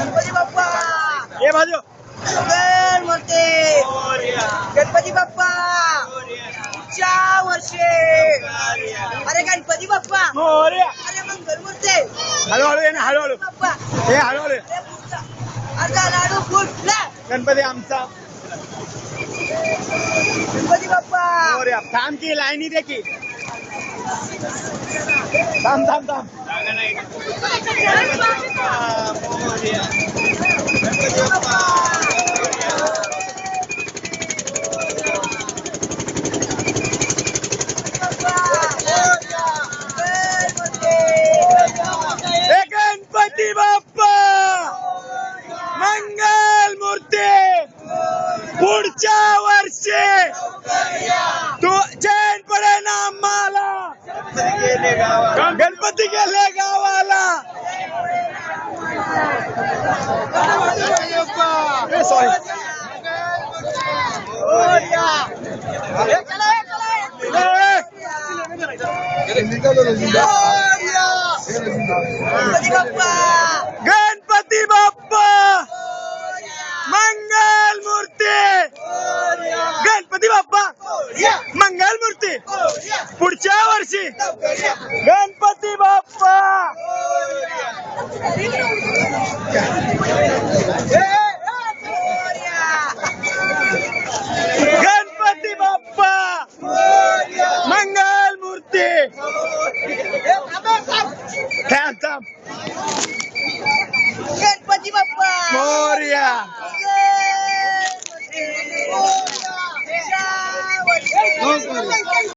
गणपती बाप्पा ये बाजू मंगल मूर्ती गणपती बाप्पा पुढच्या वर्षी अरे गणपती बाप्पा मोरया. अरे मंगल मूर्ती हळूहळू ये ना, हळूहळू बाप्पा हे हळूहळू ये. अरे पुढचा अर्धा लाडू फुटला गणपती आमचा गणपती बाप्पा मोरया. थांब की लाईनी दे की. थांब थांब थांब. हे गणपती बाप्पा मंगल मूर्ती पुढच्या वर्षी तू चैन पडे ना आम्हाला. गणपती गेले गावाला. सॉरी गणपती बाप्पा गणपती बाप्पा मंगल मूर्ती गणपती बाप्पा मंगल मूर्ती पुढच्या वर्षी गणपती बाप्पा गणपती बाप्पा मंगल मूर्ती. थांब थांब. गणपती